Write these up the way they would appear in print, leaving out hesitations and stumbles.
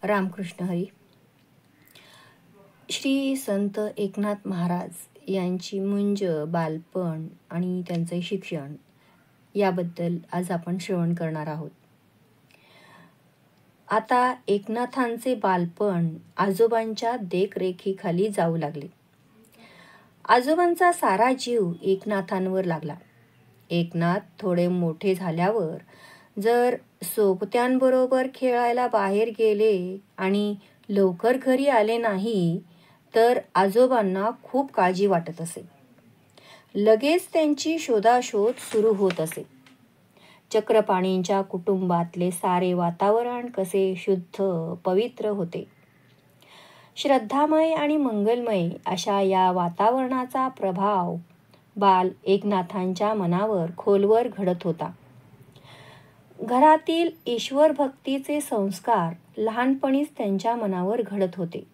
रामकृष्ण हरी. श्री संत एकनाथ महाराज यांची मुंज, बालपण आणि त्यांचे शिक्षण याबद्दल आज आपण श्रवण करणार आहोत. आता एकनाथांचे बालपण आजोबांच्या देखरेखीखाली जाऊ लागले. आजोबांचा सारा जीव एकनाथांवर लागला. एकनाथ थोडे मोठे झाल्यावर जर सोबत्यांबरोबर खेळायला बाहेर गेले आणि लवकर घरी आले नाही तर आजोबांना खूप काळजी वाटत असे. लगेच त्यांची शोधाशोध सुरू होत असे. चक्रपाणींच्या कुटुंबातले सारे वातावरण कसे शुद्ध पवित्र होते. श्रद्धामय आणि मंगलमय अशा या वातावरणाचा प्रभाव बाल एकनाथांच्या मनावर खोलवर घडत होता. घरातील ईश्वर भक्तीचे संस्कार लहानपणीच त्यांच्या मनावर घडत होते.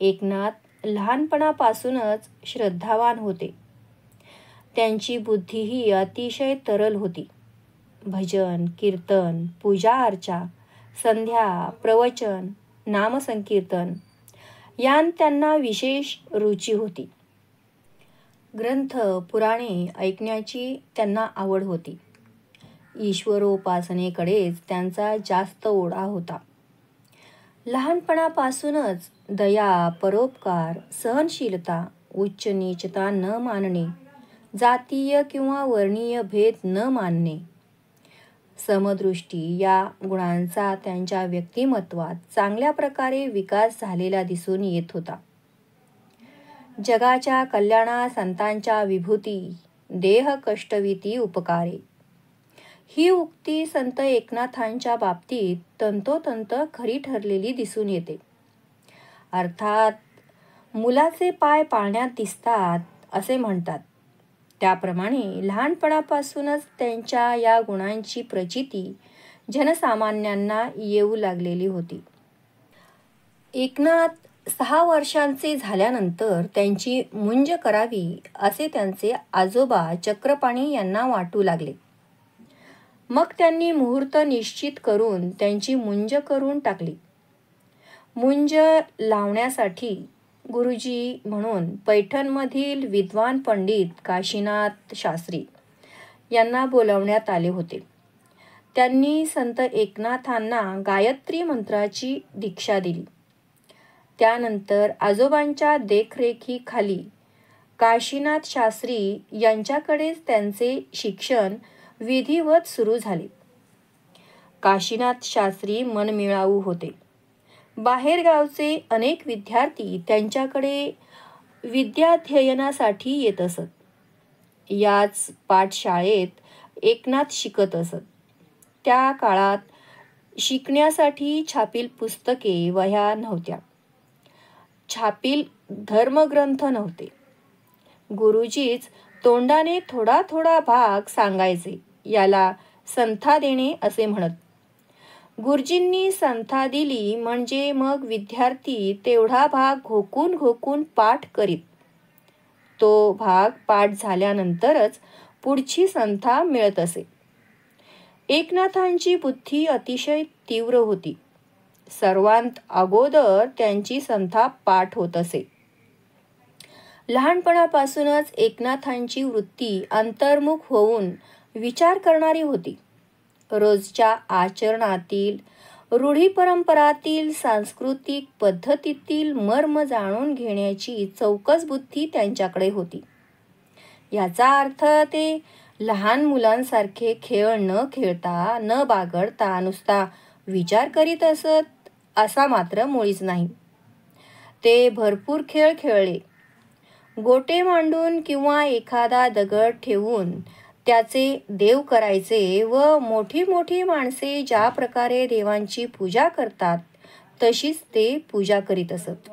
एकनाथ लहानपणापासूनच श्रद्धावान होते. त्यांची बुद्धीही अतिशय तरल होती. भजन, कीर्तन, पूजा अर्चा, संध्या, प्रवचन, नामसंकीर्तन यांत त्यांना विशेष रुची होती. ग्रंथ, पुराणे ऐकण्याची त्यांना आवड होती. ईश्वरोपासनेकडेच त्यांचा जास्त ओढा होता. लहानपणापासूनच दया, परोपकार, सहनशीलता, उच्च नीचता न मानणे, जातीय किंवा वर्णीय भेद न मानणे, समदृष्टी या गुणांचा त्यांच्या व्यक्तिमत्वात चांगल्या प्रकारे विकास झालेला दिसून येत होता. जगाच्या कल्याणा संतांच्या विभूती, देह कष्टविती उपकारे ही उक्ती संत एकनाथांच्या बाबतीत तंतोतंत खरी ठरलेली दिसून येते. अर्थात मुलाचे पाय पाळण्यात दिसतात असे म्हणतात, त्याप्रमाणे लहानपणापासूनच त्यांच्या या गुणांची प्रचिती जनसामान्यांना येऊ लागलेली होती. एकनाथ 6 वर्षांचे झाल्यानंतर त्यांची मुंज करावी असे त्यांचे आजोबा चक्रपाणी यांना वाटू लागले. मग त्यांनी मुहूर्त निश्चित करून त्यांची मुंज करून टाकली. मुंज लावण्यासाठी गुरुजी म्हणून पैठणमधील विद्वान पंडित काशीनाथ शास्त्री यांना बोलावण्यात आले होते. त्यांनी संत एकनाथांना गायत्री मंत्राची दीक्षा दिली. त्यानंतर आजोबांच्या देखरेखीखाली काशीनाथ शास्त्री यांच्याकडेच त्यांचे शिक्षण विधिवत सुरू झाले. काशीनाथ शास्त्री मनमिळावू होते. बाहेरगावचे अनेक विद्यार्थी त्यांच्याकडे विद्याध्ययनासाठी येत असत. याच पाठशाळेत एकनाथ शिकत असत. त्या काळात शिकण्यासाठी छापील पुस्तके, वह्या नव्हत्या. छापील धर्मग्रंथ नव्हते. गुरुजीच तोंडाने थोडा थोडा भाग सांगायचे. याला संथा देणे असे म्हणत. गुरुजींनी संथा दिली म्हणजे मग विद्यार्थी तेवढा भाग घोकून घोकून पाठ करीत. तो भाग पाठ झाल्यानंतरच पुढची संथा मिळत असे. एकनाथांची बुद्धी अतिशय तीव्र होती. सर्वांत अगोदर त्यांची संथा पाठ होत असे. लहानपणापासूनच एकनाथांची वृत्ती अंतर्मुख होऊन विचार करणारी होती. रोजच्या आचरणातील, रूढी परंपरातील, सांस्कृतिक पद्धतीतील मर्म जाणून घेण्याची चौकस बुद्धी त्यांच्याकडे होती. याचा अर्थ ते लहान मुलांसारखे खेळ न खेळता, न बागडता नुसता विचार करीत असत असा मात्र मुळीच नाही. ते भरपूर खेळ खेळले. गोटे मांडून किंवा एखादा दगड ठेवून त्याचे देव करायचे व मोठी मोठी माणसे ज्या प्रकारे देवांची पूजा करतात तशीच ते पूजा करीत असत.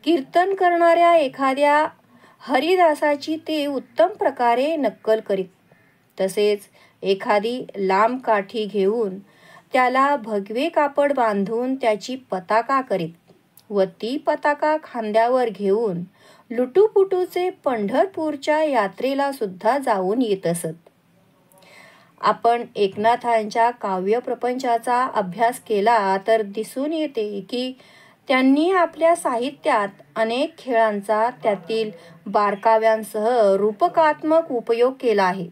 कीर्तन करणाऱ्या एखाद्या हरिदासाची ते उत्तम प्रकारे नक्कल करीत. तसेच एखादी लांब काठी घेऊन त्याला भगवे कापड बांधून त्याची पताका करीत व ती पताका खांद्यावर घेऊन लुटूपुटूचे पंढरपूरच्या यात्रेला सुद्धा जाऊन येत असत. आपण एकनाथांच्या काव्यप्रपंचाचा अभ्यास केला तर दिसून येते की त्यांनी आपल्या साहित्यात अनेक खेळांचा त्यातील बारकाव्यांसह रूपकात्मक उपयोग केला आहे.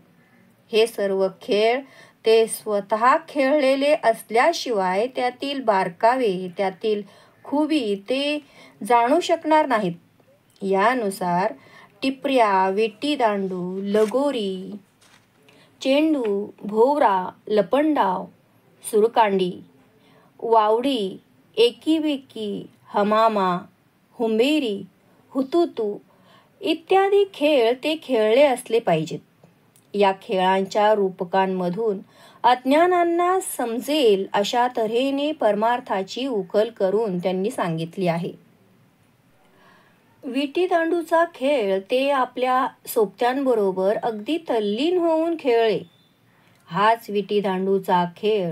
हे सर्व खेळ ते स्वतः खेळलेले असल्याशिवाय त्यातील बारकावे, त्यातील खुबी ते जाणू शकणार नाहीत. यानुसार टिपऱ्या, विटीदांडू, लगोरी, चेंडू, भोवरा, लपंडाव, सुरकांडी, वावडी, एकीबेकी, हमामा, हुंबेरी, हुतुतू इत्यादी खेळ ते खेळले असले पाहिजेत. या खेळांच्या रूपकांमधून अज्ञानांना समजेल अशा तऱ्हेने परमार्थाची उकल करून त्यांनी सांगितली आहे. विटीदांडूचा खेळ ते आपल्या सोबत्यांबरोबर अगदी तल्लीन होऊन खेळले. हाच विटीदांडूचा खेळ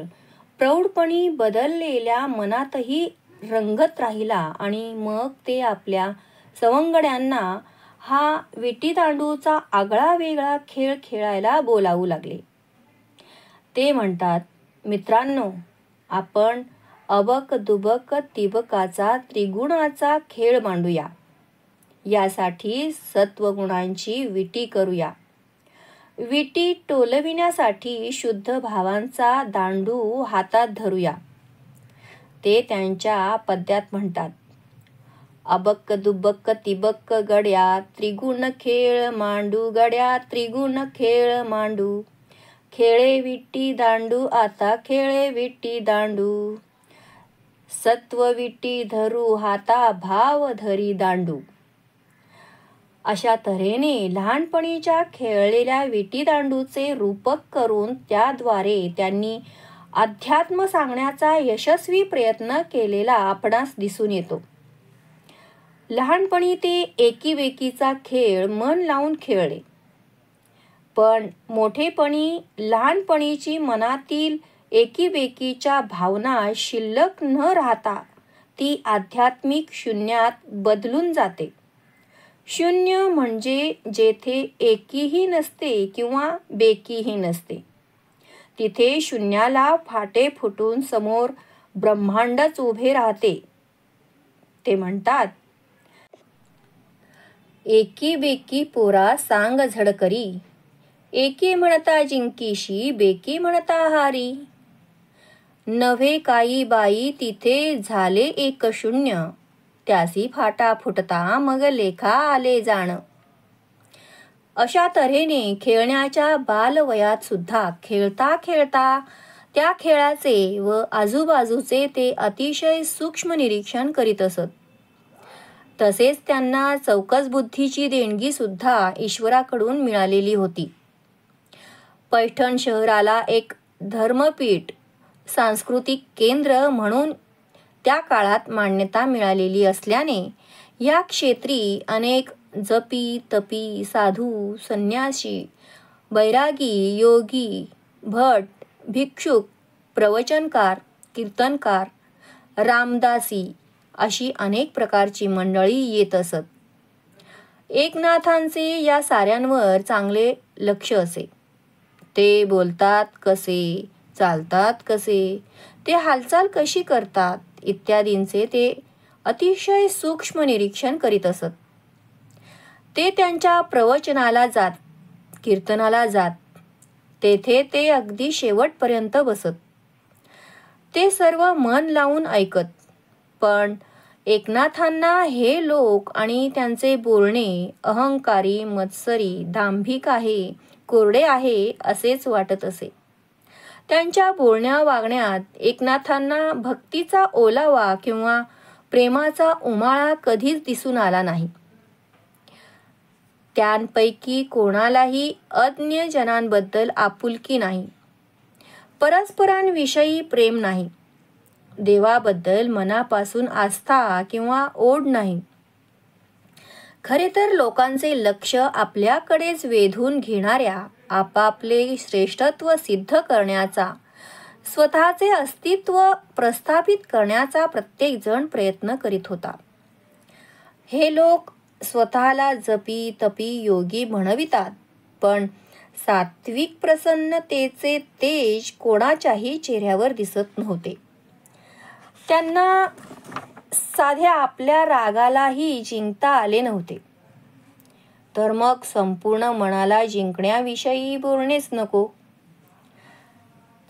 प्रौढपणी बदललेल्या मनातही रंगत राहिला आणि मग ते आपल्या सवंगड्यांना हा विटीदांडूचा आगळा वेगळा खेळ खेळायला बोलावू लागले. ते म्हणतात, मित्रांनो, आपण अबक दुबक तिबकाचा त्रिगुणाचा खेळ मांडूया. यासाठी सत्वगुणांची विटी करूया. विटी टोलविण्यासाठी शुद्ध भावांचा दांडू हातात धरूया. ते त्यांच्या पद्यात म्हणतात, अबक दुबक तिबक गड्या त्रिगुण खेळ मांडू, गड्या त्रिगुण खेळ मांडू. खेळे विटी दांडू आता खेळे विटी दांडू. सत्व विटी धरू हाता भाव धरी दांडू. अशा तऱ्हेने लहानपणीच्या खेळलेल्या विटीदांडूचे रूपक करून त्याद्वारे त्यांनी अध्यात्म सांगण्याचा यशस्वी प्रयत्न केलेला आपणास दिसून येतो. लहानपणी ते एकीबेकीचा खेळ मन लावून खेळले, पण मोठेपणी लहानपणीची मनातील एकीबेकीच्या भावना शिल्लक न राहता ती आध्यात्मिक शून्यात बदलून जाते. शून्य म्हणजे जेथे एकीही नसते किंवा बेकीही नसते. तिथे शून्याला फाटे फुटून समोर ब्रह्मांडच उभे राहते. ते म्हणतात, एकी बेकी पोरा सांग झडकरी, एकी म्हणता जिंकीशी बेकी म्हणता हारी. नव्हे काही बाई तिथे झाले एक शून्य, त्यासी फाटा फुटता मग लेखा आले जाण. अशा तऱ्हेने खेळण्याच्या बालवयात सुद्धा खेळता खेळता त्या खेळाचे व आजूबाजूचे ते अतिशय सूक्ष्म निरीक्षण करीत असत. तसेच त्यांना चौकस बुद्धीची देणगी सुद्धा ईश्वराकडून मिळालेली होती. पैठण शहराला एक धर्मपीठ, सांस्कृतिक केंद्र म्हणून त्या काळात मान्यता मिळालेली असल्याने या क्षेत्री अनेक जपी, तपी, साधू, संन्यासी, बैरागी, योगी, भट, भिक्षुक, प्रवचनकार, कीर्तनकार, रामदासी अशी अनेक प्रकारची मंडळी येत असत. एकनाथांचे या साऱ्यांवर चांगले लक्ष असे. ते बोलतात कसे, चालतात कसे, ते हालचाल कशी करतात इत्यादींचे ते अतिशय सूक्ष्म निरीक्षण करीत असत. ते त्यांच्या प्रवचनाला जात, कीर्तनाला जात, तेथे ते अगदी शेवटपर्यंत बसत. ते सर्व मन लावून ऐकत. पण एकनाथांना हे लोक आणि त्यांचे बोलणे अहंकारी, मत्सरी, दांभिक आहे, कोरडे आहे असेच वाटत असे. त्यांच्या बोलण्या वागण्यात एकनाथांना भक्तीचा ओलावा किंवा प्रेमाचा उमाळा कधीच दिसून आला नाही. त्यांपैकी कोणालाही अज्ञ जनांबद्दल आपुलकी नाही, परस्परांविषयी प्रेम नाही, देवाबद्दल मनापासून आस्था किंवा ओढ नाही. खरे तर लोकांचे लक्ष आपल्याकडेच वेधून घेणाऱ्या, आपापले श्रेष्ठत्व सिद्ध करण्याचा, स्वतःचे अस्तित्व प्रस्थापित करण्याचा प्रत्येक जण प्रयत्न करीत होता. हे लोक स्वतःला जपी, तपी, योगी म्हणवितात, पण सात्विक प्रसन्नतेचे तेज कोणाच्याही चेहऱ्यावर दिसत नव्हते. त्यांना साध्या आपल्या रागालाही जिंकता आले नव्हते. तर मग संपूर्ण मनाला जिंकण्याविषयी बोलणेच नको.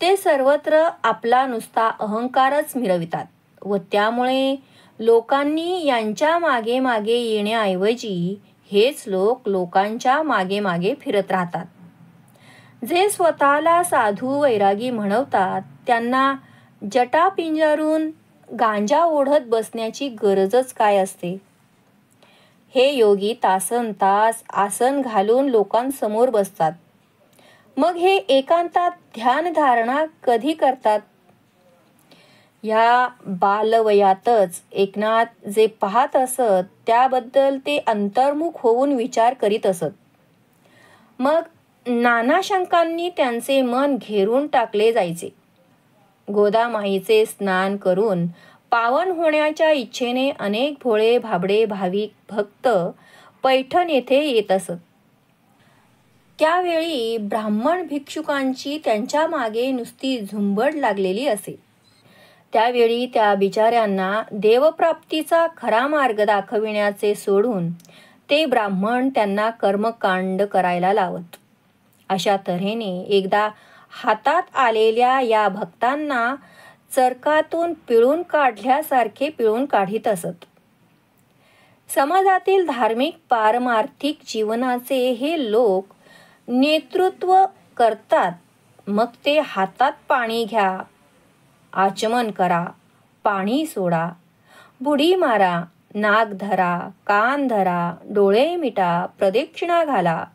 ते सर्वत्र आपला नुसता अहंकारच मिरवितात व त्यामुळे लोकांनी यांच्या मागे मागे येण्याऐवजी हेच लोक लोकांच्या मागे मागे फिरत राहतात. जे स्वतःला साधू वैरागी म्हणवतात त्यांना जटा पिंजारून गांजा ओढत बसण्याची गरजच काय असते. हे योगी तासनतास आसन घालून लोकांसमोर बसतात. मग हे एकांतात ध्यान धारणा कधी करतात. या बालवयातच एकनाथ जे पाहत असत त्याबद्दल ते अंतर्मुख होऊन विचार करीत असत. मग नाना शंकांनी त्यांचे मन घेरून टाकले जायचे. गोदामाईचे स्नान करून पावन होण्याच्या इच्छेने अनेक भोळे भाबडे भाविक भक्त पैठण येथे येत असत. त्यावेळी ब्राह्मण भिक्षुकांची त्यांच्या मागे नुसती झुंबड लागलेली असे. त्यावेळी त्या बिचाऱ्यांना देवप्राप्तीचा खरा मार्ग दाखविण्याचे सोडून ते ब्राह्मण त्यांना कर्मकांड करायला लावत. अशा तऱ्हेने एकदा हातात आलेल्या या भक्तांना चरकातून पिळून काढल्यासारखे पिळून काढीत असत. समाजातील धार्मिक पारमार्थिक जीवनाचे हे लोक नेतृत्व करतात. मग ते हातात पाणी घ्या, आचमन करा, पाणी सोडा, बुडी मारा, नाक धरा, कान धरा, डोळे मिटा, प्रदक्षिणा घाला,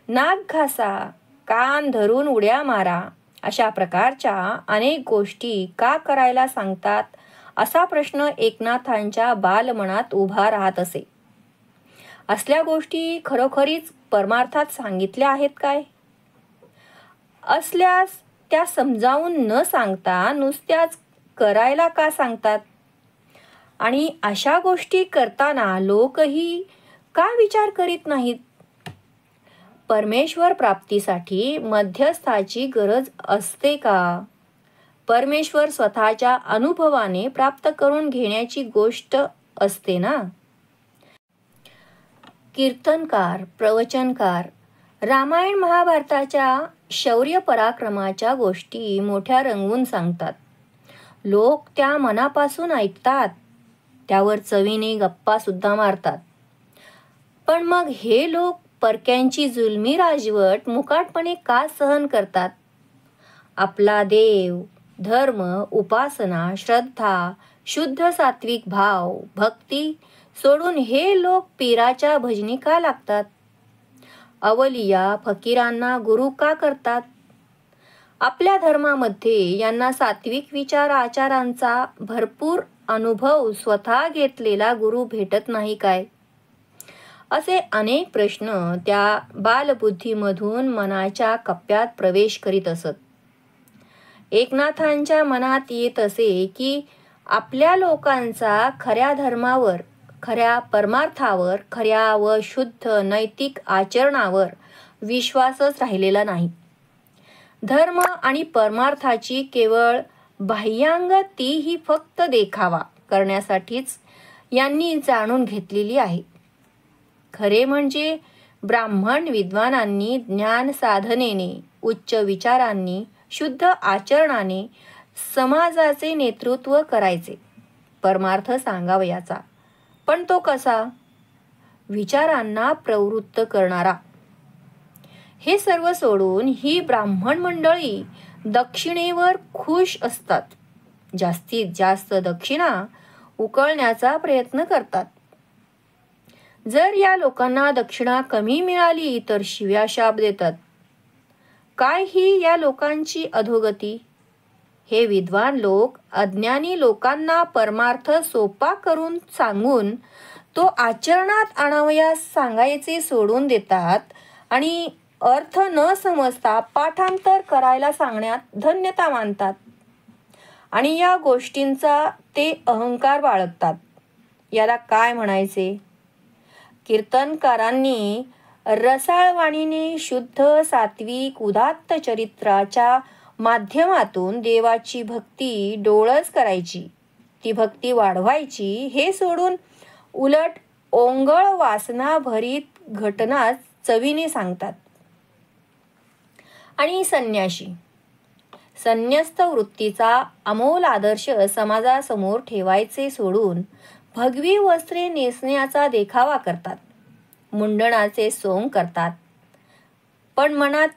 नाक घासा, कान धरून उड्या मारा, अशा प्रकारच्या अनेक गोष्टी का करायला सांगतात असा प्रश्न एकनाथांच्या बालमनात उभा राहत असे. असल्या गोष्टी खरोखरीच परमार्थात सांगितल्या आहेत काय? असल्यास त्या समजावून न सांगता नुसत्याच करायला का सांगतात? आणि अशा गोष्टी करताना लोकही का विचार करीत नाहीत? परमेश्वर प्राप्तीसाठी मध्यस्थाची गरज असते का? परमेश्वर स्वतःच्या अनुभवाने प्राप्त करून घेण्याची गोष्ट असते ना. कीर्तनकार, प्रवचनकार रामायण महाभारताच्या शौर्य पराक्रमाच्या गोष्टी मोठ्या रंगवून सांगतात. लोक त्या मनापासून ऐकतात, त्यावर चवीने गप्पा सुद्धा मारतात. पण मग हे लोक परक्यांची जुलमी राजवट मुकाटपणे का सहन करतात? आपला देव, धर्म, उपासना, श्रद्धा, शुद्ध सात्विक भाव, भक्ती सोडून हे लोक पीराच्या भजनी का लागतात? अवलिया फकीरांना गुरु का करतात? आपल्या धर्मामध्ये यांना सात्विक विचार आचारांचा भरपूर अनुभव स्वतः घेतलेला गुरु भेटत नाही काय? असे अनेक प्रश्न त्या बालबुद्धीमधून मनाच्या कप्प्यात प्रवेश करीत असत. एकनाथांच्या मनात येत असे की आपल्या लोकांचा खऱ्या धर्मावर, खऱ्या परमार्थावर, खऱ्या व शुद्ध नैतिक आचरणावर विश्वासच राहिलेला नाही. धर्म आणि परमार्थाची केवळ बाह्यांग तीही फक्त देखावा करण्यासाठीच यांनी जाणून घेतलेली आहे. खरे म्हणजे ब्राह्मण विद्वानांनी ज्ञान साधनेने, उच्च विचारांनी, शुद्ध आचरणाने समाजाचे नेतृत्व करायचे, परमार्थ सांगावयाचा. पण तो कसा? विचारांना प्रवृत्त करणारा. हे सर्व सोडून ही ब्राह्मण मंडळी दक्षिणेवर खुश असतात. जास्तीत जास्त दक्षिणा उकळण्याचा प्रयत्न करतात. जर या लोकांना दक्षिणा कमी मिळाली तर शिव्या शाप देतात. काय ही या लोकांची अधोगती? हे विद्वान लोक अज्ञानी लोकांना परमार्थ सोपा करून सांगून तो आचरणात आणावयास सांगायचे सोडून देतात आणि अर्थ न समजता पाठांतर करायला सांगण्यात धन्यता मानतात. आणि या गोष्टींचा ते अहंकार बाळगतात. याला काय म्हणायचे? कीर्तनकारांनी रसाळ वाणीने शुद्ध सात्विक उदात्त चरित्राच्या माध्यमातून देवाची भक्ती डोळस करायची, ती भक्ती वाढवायची, हे सोडून उलट ओंगळ वासना भरीत घटना चवीने सांगतात. आणि संन्यस्त वृत्तीचा अमोल आदर्श समाजासमोर ठेवायचे सोडून भगवी वस्त्रे नेसण्याचा देखावा करतात, मुंडणाचे सोंग करतात. पण मनात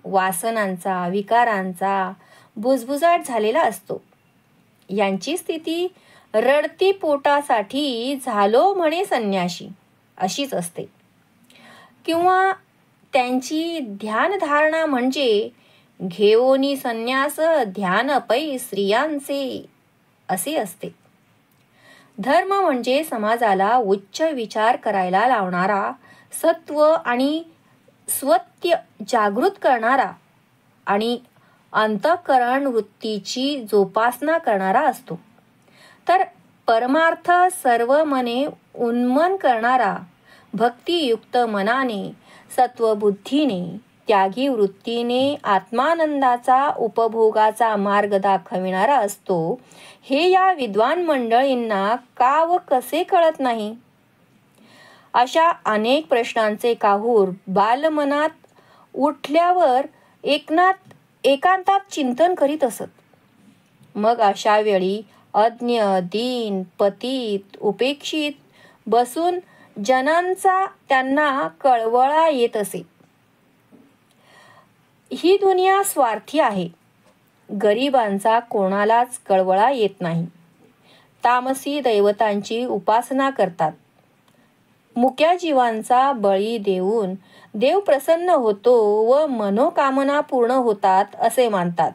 वासनांचा विकारांचा बुजबुजाट झालेला असतो. यांची स्थिती रडती पोटासाठी झालो म्हणे संन्याशी अशीच असते. किंवा त्यांची ध्यानधारणा म्हणजे घेओनी संन्यास ध्यान पै स्त्रियांचे असे असते. धर्म म्हणजे समाजाला उच्च विचार करायला लावणारा, सत्व आणि स्वत्य जागृत करणारा आणि अंतःकरण वृत्तीची जोपासना करणारा असतो. तर परमार्थ सर्व मने उन्मन करणारा, भक्तियुक्त मनाने, सत्वबुद्धीने, त्यागी वृत्तीने आत्मानंदाचा उपभोगाचा मार्ग दाखविणारा असतो. हे या विद्वान मंडळींना का व कसे कळत नाही? अशा अनेक प्रश्नांचे काहूर बालमनात उठल्यावर एकांतात चिंतन करीत असत. मग अशा वेळी अज्ञ, दीन, पतित, उपेक्षित बसून जनांचा त्यांना कळवळा येत असे. ही दुनिया स्वार्थी आहे. गरिबांचा कोणालाच कळवळा येत नाही. तामसी दैवतांची उपासना करतात. मुक्या जीवांचा बळी देऊन देव प्रसन्न होतो व मनोकामना पूर्ण होतात असे मानतात.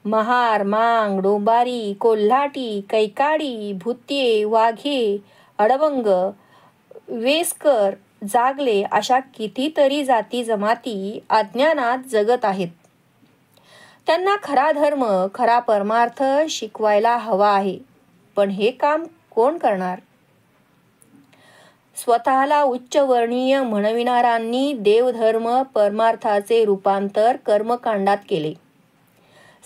महार, मांग, डोंबारी, कोल्हाटी, कैकाडी, भुत्ये, वाघे, अडवंग, वेस्कर, जागले अशा कितीतरी जाती जमाती अज्ञानात जगत आहेत. त्यांना खरा धर्म, खरा परमार्थ शिकवायला हवा आहे. पण हे काम कोण करणार? स्वतःला उच्चवर्णीय म्हणविणाऱ्यांनी देवधर्म परमार्थाचे रूपांतर कर्मकांडात केले.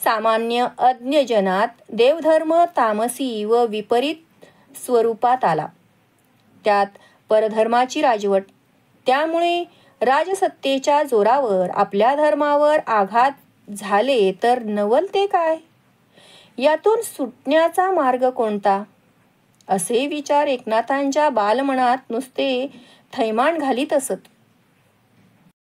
सामान्य अज्ञ जनात देवधर्म तामसी व विपरीत स्वरूपात आला. त्यात परधर्माची राजवट. त्यामुळे राजसत्तेच्या जोरावर आपल्या धर्मावर आघात झाले तर नवलते काय? यातून सुटण्याचा मार्ग कोणता? असे विचार एकनाथांच्या बालमनात नुसते थैमान घालीत असत.